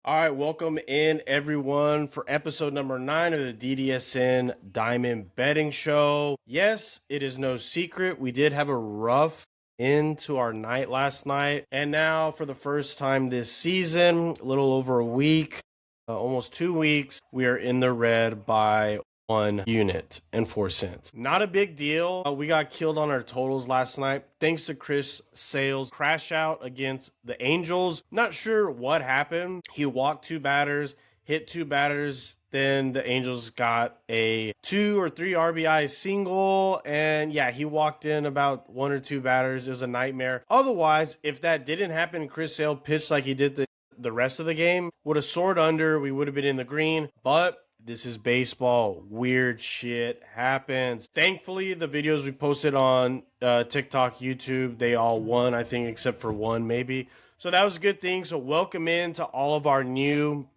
All right, welcome in everyone for episode number 9 of the DDSN Diamond Betting Show. Yes, it is no secret. We did have a rough into our night last night. And now for the first time this season, a little over a week, almost 2 weeks, we are in the red by 1 unit and 4 cents. Not a big deal. We got killed on our totals last night thanks to Chris Sale's crash out against the Angels. Not sure what happened. He walked 2 batters, hit 2 batters. Then the Angels got a 2 or 3 RBI single. And yeah, he walked in about 1 or 2 batters. It was a nightmare. Otherwise, if that didn't happen, Chris Sale pitched like he did the rest of the game, would have soared under. We would have been in the green. But this is baseball. Weird shit happens. Thankfully, the videos we posted on TikTok, YouTube, they all won, I think, except for one maybe. So that was a good thing. So welcome in to all of our new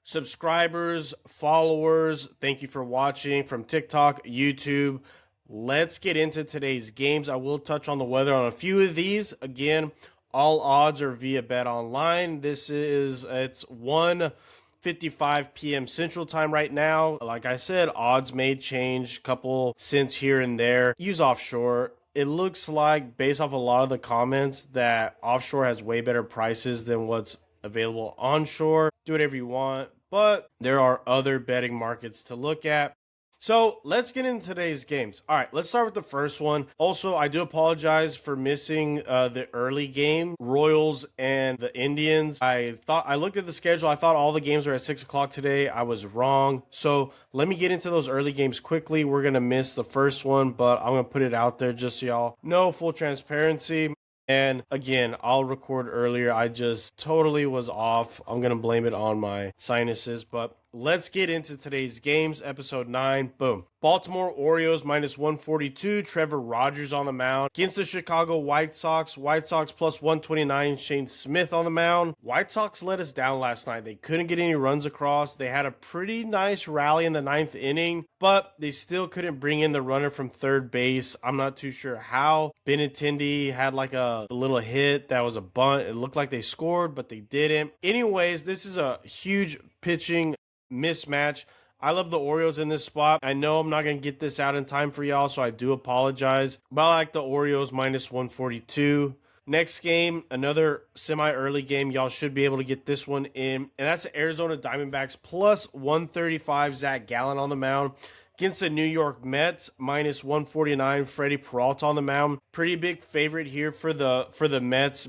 subscribers, followers. Thank you for watching from TikTok, YouTube. Let's get into today's games. I will touch on the weather on a few of these. Again, all odds are via BetOnline. It's 1:55 p.m. Central Time right now. Like I said, odds may change, couple cents here and there. Use offshore. It looks like, based off a lot of the comments, that offshore has way better prices than what's available onshore. Do whatever you want, but there are other betting markets to look at. So let's get into today's games. All right, let's start with the first one. Also, I do apologize for missing the early game, Royals and the Indians. I looked at the schedule. I thought all the games were at 6 o'clock today. I was wrong. So let me get into those early games quickly. We're going to miss the first one, but I'm going to put it out there just so y'all know, full transparency. And again, I'll record earlier. I just totally was off. I'm going to blame it on my sinuses, but let's get into today's games. Episode 9. Boom. Baltimore Orioles minus 142. Trevor Rogers on the mound against the Chicago White Sox. White Sox plus 129. Shane Smith on the mound. White Sox let us down last night. They couldn't get any runs across. They had a pretty nice rally in the 9th inning, but they still couldn't bring in the runner from third base. I'm not too sure how. Benintendi had like a little hit that was a bunt. It looked like they scored, but they didn't. Anyways, this is a huge pitching mismatch. I love the Orioles in this spot. I know I'm not going to get this out in time for y'all, so I do apologize. But I like the Orioles minus 142. Next game, another semi-early game. Y'all should be able to get this one in. And that's the Arizona Diamondbacks plus 135. Zach Gallen on the mound against the New York Mets minus 149. Freddie Peralta on the mound. Pretty big favorite here for the Mets.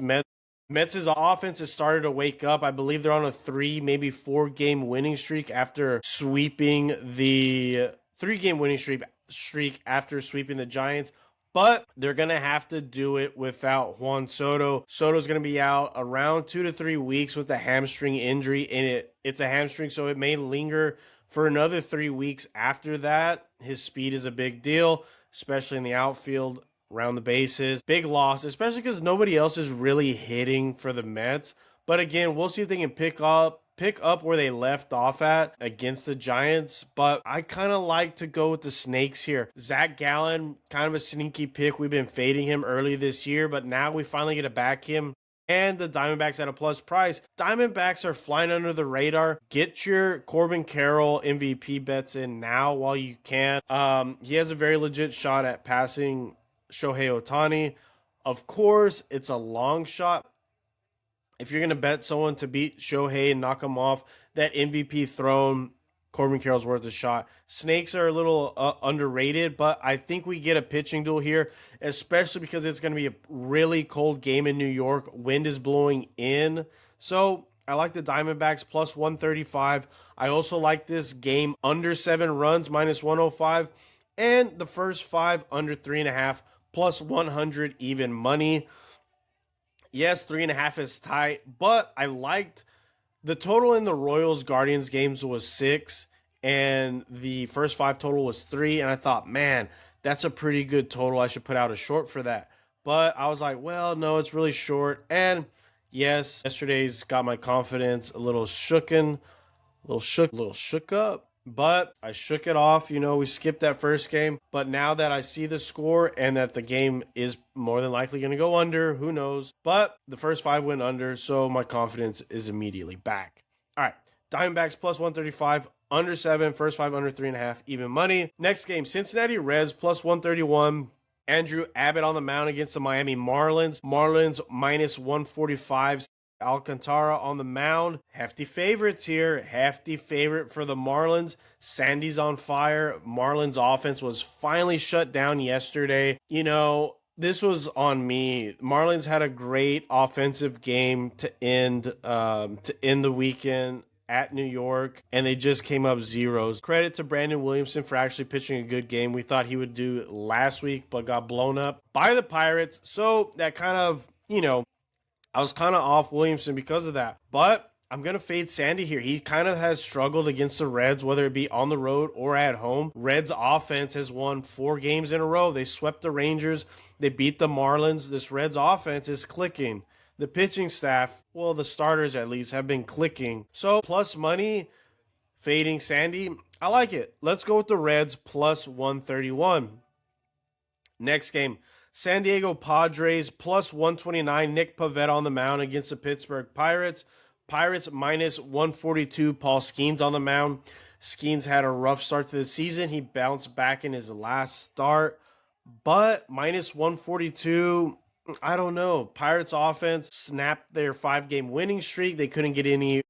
Mets' offense has started to wake up. I believe they're on a 3, maybe 4-game winning streak after sweeping the 3-game winning streak after sweeping the Giants. But they're going to have to do it without Juan Soto. Soto's going to be out around 2 to 3 weeks with a hamstring injury. And it's a hamstring, so it may linger for another 3 weeks after that. His speed is a big deal, especially in the outfield, around the bases. Big loss, especially because nobody else is really hitting for the Mets. But again, we'll see if they can pick up where they left off at against the Giants. But I kind of like to go with the Snakes here. Zach Gallen, kind of a sneaky pick. We've been fading him early this year, but now we finally get to back him. And the Diamondbacks at a plus price. Diamondbacks are flying under the radar. Get your Corbin Carroll MVP bets in now while you can. He has a very legit shot at passing Shohei Ohtani. Of course, it's a long shot. If you're going to bet someone to beat Shohei and knock him off, that MVP throne, Corbin Carroll's worth a shot. Snakes are a little underrated, but I think we get a pitching duel here, especially because it's going to be a really cold game in New York. Wind is blowing in. So I like the Diamondbacks plus 135. I also like this game under 7 runs, minus 105. And the first 5 under 3.5. Plus 100 even money. Yes, 3.5 is tight, but I liked the total in the Royals Guardians games was 6, and the first 5 total was 3. And I thought, man, that's a pretty good total. I should put out a short for that. But I was like, well, no, it's really short. And yes, yesterday's got my confidence a little shook up. but I shook it off. We skipped that first game. But now that I see the score and that the game is more than likely going to go under, who knows? But the first 5 went under, so my confidence is immediately back. All right, Diamondbacks plus 135, under 7, first 5 under 3.5, even money. Next game, Cincinnati Reds plus 131. Andrew Abbott on the mound against the Miami Marlins. Marlins minus 145. Alcantara on the mound. Hefty favorites here. Hefty favorite for the Marlins. Sandy's on fire. Marlins offense was finally shut down yesterday. This was on me. Marlins had a great offensive game to end the weekend at New York, and they just came up zeros. Credit to Brandon Williamson for actually pitching a good game. We thought he would do last week, but got blown up by the Pirates. So that kind of, I was kind of off Williamson because of that. But I'm going to fade Sandy here. He kind of has struggled against the Reds, whether it be on the road or at home. Reds offense has won 4 games in a row. They swept the Rangers. They beat the Marlins. This Reds offense is clicking. The pitching staff, well, the starters at least, have been clicking. So plus money, fading Sandy, I like it. Let's go with the Reds plus 131. Next game, San Diego Padres plus 129. Nick Pivetta on the mound against the Pittsburgh Pirates. Pirates minus 142. Paul Skeens on the mound. Skeens had a rough start to the season. He bounced back in his last start, but minus 142. I don't know. Pirates offense snapped their 5-game winning streak. They couldn't get any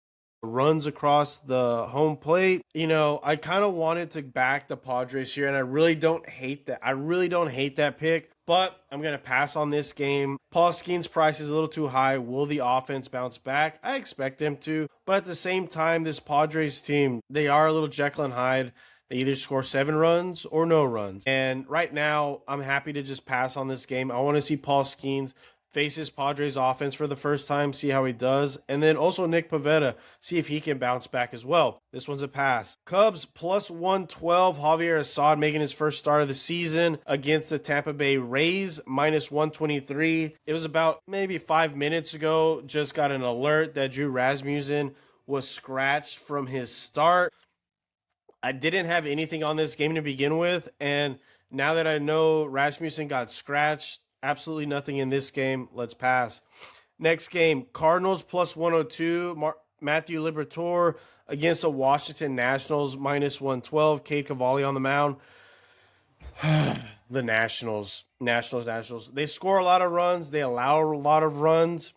runs across the home plate. I kind of wanted to back the Padres here, and I really don't hate that. I really don't hate that pick, but I'm going to pass on this game. Paul Skeens' price is a little too high. Will the offense bounce back? I expect them to, but at the same time, this Padres team, they are a little Jekyll and Hyde. They either score 7 runs or no runs. And right now, I'm happy to just pass on this game. I want to see Paul Skeens face his Padres offense for the first time, see how he does. And then also Nick Pivetta, see if he can bounce back as well. This one's a pass. Cubs plus 112. Javier Assad making his first start of the season against the Tampa Bay Rays, minus 123. It was about maybe 5 minutes ago. Just got an alert that Drew Rasmussen was scratched from his start. I didn't have anything on this game to begin with, and now that I know Rasmussen got scratched, absolutely nothing in this game. Let's pass. Next game, Cardinals plus 102. Matthew Liberatore against the Washington Nationals, minus 112. Cade Cavalli on the mound. The Nationals. They score a lot of runs. They allow a lot of runs.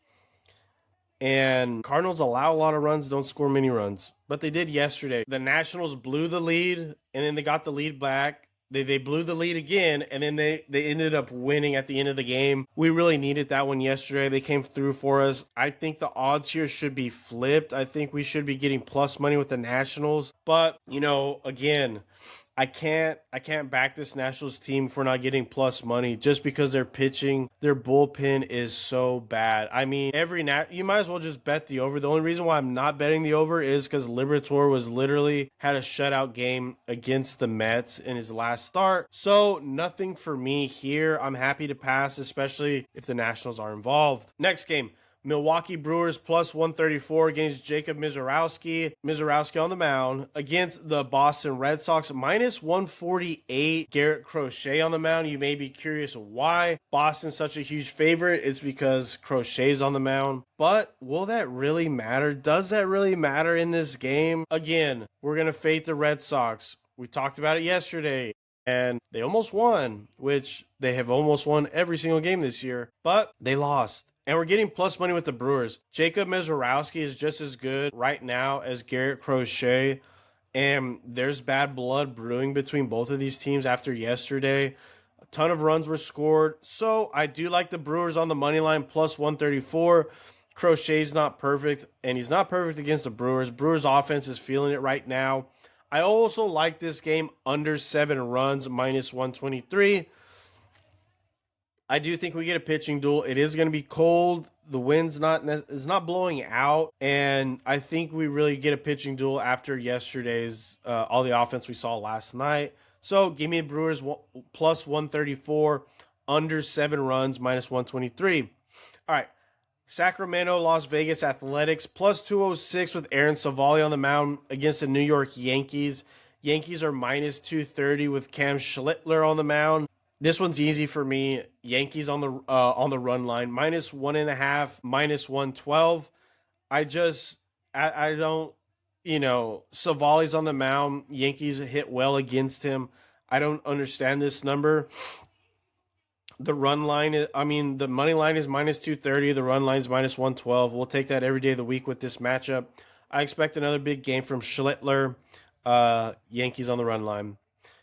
And Cardinals allow a lot of runs, don't score many runs. But they did yesterday. The Nationals blew the lead, and then they got the lead back. They blew the lead again, and then they ended up winning at the end of the game. We really needed that one yesterday. They came through for us. I think the odds here should be flipped. I think we should be getting plus money with the Nationals. But, again, I can't back this Nationals team for not getting plus money just because their pitching, their bullpen is so bad. I mean, you might as well just bet the over. The only reason why I'm not betting the over is because Liberatore had a shutout game against the Mets in his last start. So nothing for me here. I'm happy to pass, especially if the Nationals are involved. Next game, Milwaukee Brewers plus 134 against Jacob Misiorowski. Misiorowski on the mound against the Boston Red Sox, minus 148. Garrett Crochet on the mound. You may be curious why Boston's such a huge favorite. It's because Crochet's on the mound. But will that really matter? Does that really matter in this game? Again, we're going to fade the Red Sox. We talked about it yesterday. And they almost won, which they have almost won every single game this year. But they lost. And we're getting plus money with the Brewers. Jacob Misiorowski is just as good right now as Garrett Crochet. And there's bad blood brewing between both of these teams after yesterday. A ton of runs were scored. So I do like the Brewers on the money line, plus 134. Crochet's not perfect, and he's not perfect against the Brewers. Brewers offense is feeling it right now. I also like this game under 7 runs, minus 123. I do think we get a pitching duel. It is going to be cold. The wind's is not blowing out, and I think we really get a pitching duel after yesterday's all the offense we saw last night. So give me Brewers plus 134, under 7 runs, minus 123. All right, Sacramento, Las Vegas Athletics plus 206 with Aaron Savali on the mound against the New York Yankees. Yankees are minus 230 with Cam Schlittler on the mound. This one's easy for me. Yankees on the run line, minus 1.5, minus 112. I don't, Savali's on the mound. Yankees hit well against him. I don't understand this number. The run line, the money line is minus 230. The run line is minus 112. We'll take that every day of the week with this matchup. I expect another big game from Schlittler. Yankees on the run line.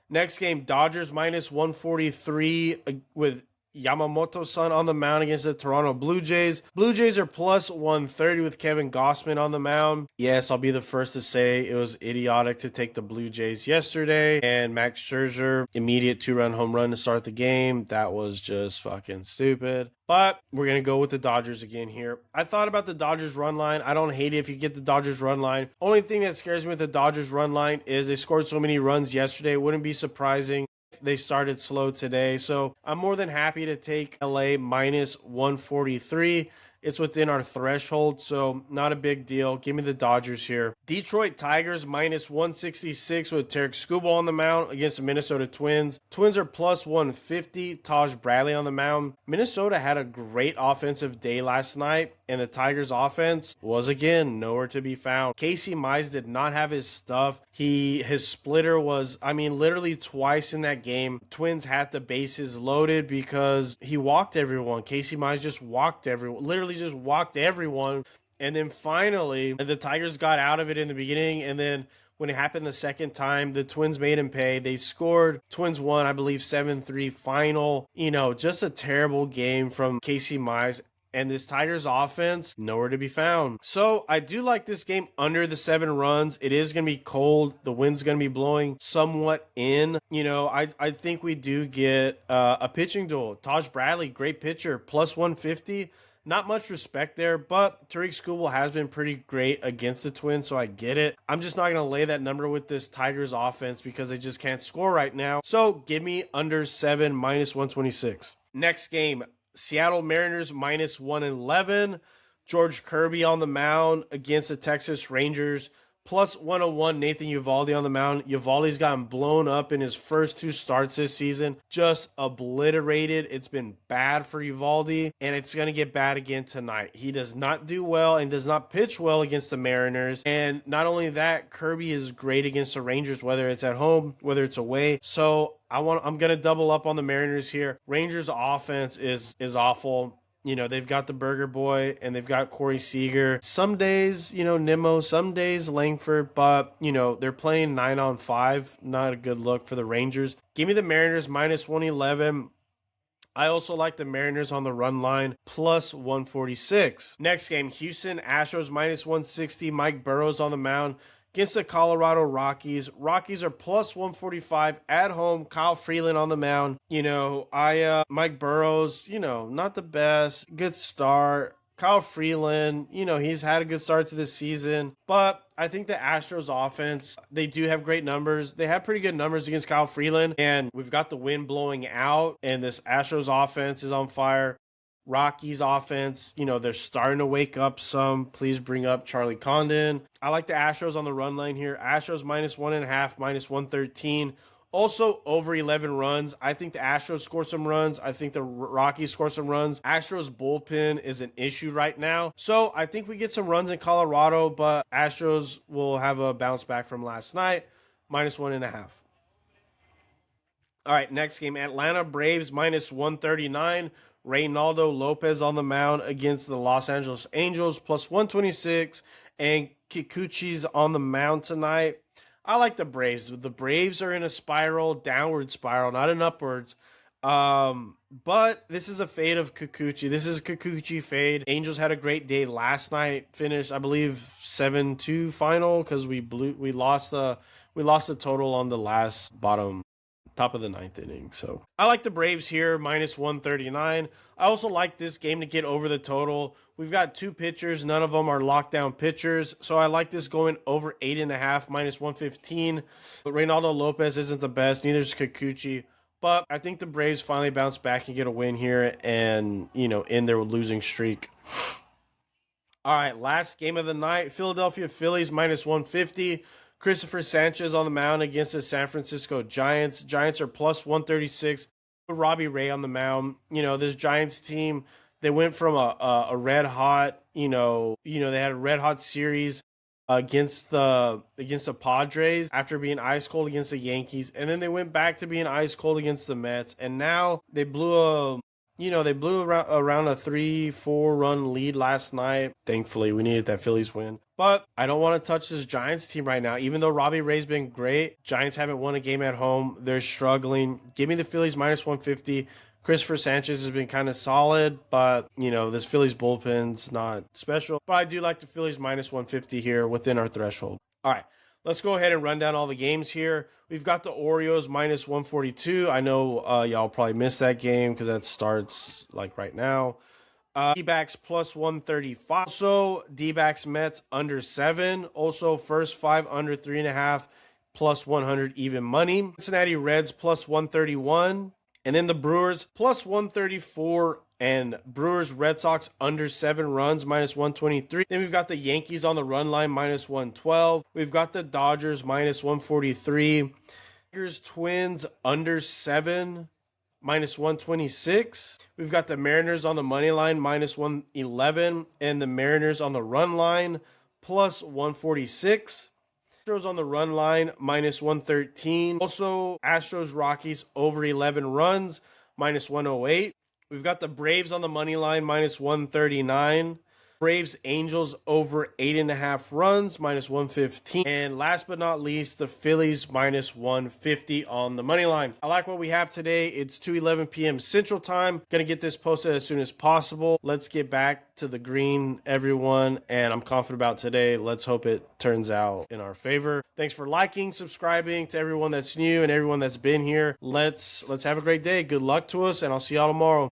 Next game, Dodgers minus 143 with Yamamoto-san on the mound against the Toronto Blue Jays. Blue Jays are plus 130 with Kevin Gausman on the mound. Yes, I'll be the first to say it was idiotic to take the Blue Jays yesterday. And Max Scherzer, immediate 2-run home run to start the game. That was just fucking stupid. But we're going to go with the Dodgers again here. I thought about the Dodgers run line. I don't hate it if you get the Dodgers run line. Only thing that scares me with the Dodgers run line is they scored so many runs yesterday. It wouldn't be surprising they started slow today. So I'm more than happy to take LA minus 143. It's within our threshold, so not a big deal. Give me the Dodgers here. Detroit Tigers minus 166 with Tarek Skubal on the mound against the Minnesota Twins. Twins are plus 150. Taj Bradley on the mound. Minnesota had a great offensive day last night, and the Tigers offense was again nowhere to be found. Casey Mize did not have his stuff. His splitter was, literally twice in that game. Twins had the bases loaded because he walked everyone. Casey Mize just walked everyone. Literally just walked everyone. And then finally, the Tigers got out of it in the beginning, and then when it happened the second time, the Twins made him pay. They scored. Twins won, I believe, 7-3 final. Just a terrible game from Casey Mize. And this Tigers offense, nowhere to be found. So I do like this game under the 7 runs. It is going to be cold. The wind's going to be blowing somewhat in. I think we do get a pitching duel. Taj Bradley, great pitcher, plus 150. Not much respect there, but Tariq Skubal has been pretty great against the Twins, so I get it. I'm just not going to lay that number with this Tigers offense because they just can't score right now. So give me under 7, minus 126. Next game, Seattle Mariners minus 111. George Kirby on the mound against the Texas Rangers. Plus 101, Nathan Eovaldi on the mound. Eovaldi's gotten blown up in his first 2 starts this season. Just obliterated. It's been bad for Eovaldi, and it's going to get bad again tonight. He does not do well and does not pitch well against the Mariners. And not only that, Kirby is great against the Rangers, whether it's at home, whether it's away. So I'm going to double up on the Mariners here. Rangers offense is awful. They've got the Burger Boy and they've got Corey Seager. Some days, Nimmo, some days Langford, but, they're playing 9-on-5. Not a good look for the Rangers. Give me the Mariners minus 111. I also like the Mariners on the run line, plus 146. Next game, Houston Astros minus 160. Mike Burrows on the mound against the Colorado Rockies. Rockies are plus 145 at home. Kyle Freeland on the mound. Mike Burrows, not the best. Good start. Kyle Freeland, he's had a good start to this season. But I think the Astros offense, they do have great numbers. They have pretty good numbers against Kyle Freeland. And we've got the wind blowing out. And this Astros offense is on fire. Rockies offense, they're starting to wake up some. Please bring up Charlie Condon. I like the Astros on the run line here. Astros minus 1.5, minus 113. Also over 11 runs. I think the Astros score some runs. I think the Rockies score some runs. Astros bullpen is an issue right now. So I think we get some runs in Colorado, but Astros will have a bounce back from last night. Minus 1.5. All right, next game. Atlanta Braves minus 139. Reynaldo Lopez on the mound against the Los Angeles Angels, plus 126. And Kikuchi's on the mound tonight. I like the Braves. The Braves are in a downward spiral, not an upwards. But this is a fade of Kikuchi. This is a Kikuchi fade. Angels had a great day last night. Finished, I believe, 7-2 final because we lost the total on the last top of the 9th inning. So I like the Braves here, minus 139. I also like this game to get over the total. We've got 2 pitchers. None of them are lockdown pitchers. So I like this going over 8.5, minus 115. But Reynaldo Lopez isn't the best. Neither is Kikuchi. But I think the Braves finally bounce back and get a win here and, end their losing streak. All right, last game of the night. Philadelphia Phillies minus 150. Christopher Sanchez on the mound against the San Francisco Giants. Giants are plus 136. Robbie Ray on the mound. This Giants team, they went from a red hot, they had a red hot series against the Padres after being ice cold against the Yankees, and then they went back to being ice cold against the Mets, and now they blew around a 3-4 run lead last night. Thankfully, we needed that Phillies win. But I don't want to touch this Giants team right now. Even though Robbie Ray's been great, Giants haven't won a game at home. They're struggling. Give me the Phillies minus 150. Christopher Sanchez has been kind of solid, but, this Phillies bullpen's not special. But I do like the Phillies minus 150 here within our threshold. All right, let's go ahead and run down all the games here. We've got the Orioles minus 142. I know y'all probably missed that game because that starts like right now. D-backs plus 135. Also, D-backs Mets under 7. Also, first 5 under 3.5 plus 100 even money. Cincinnati Reds plus 131. And then the Brewers plus 134 and Brewers Red Sox under 7 runs minus 123. Then we've got the Yankees on the run line minus 112. We've got the Dodgers minus 143. Tigers Twins under 7 minus 126. We've got the Mariners on the money line minus 111 and the Mariners on the run line plus 146. Astros on the run line minus 113. Also, Astros Rockies over 11 runs minus 108. We've got the Braves on the money line minus 139. Braves Angels over 8.5 runs minus 115. And last but not least, the Phillies minus 150 on the money line. I like what we have today. It's 2:11 p.m. Central Time. Gonna get this posted as soon as possible. Let's get back to the green, everyone, and I'm confident about today. Let's hope it turns out in our favor. Thanks for liking, subscribing, to everyone that's new and everyone that's been here. Let's have a great day. Good luck to us, and I'll see y'all tomorrow.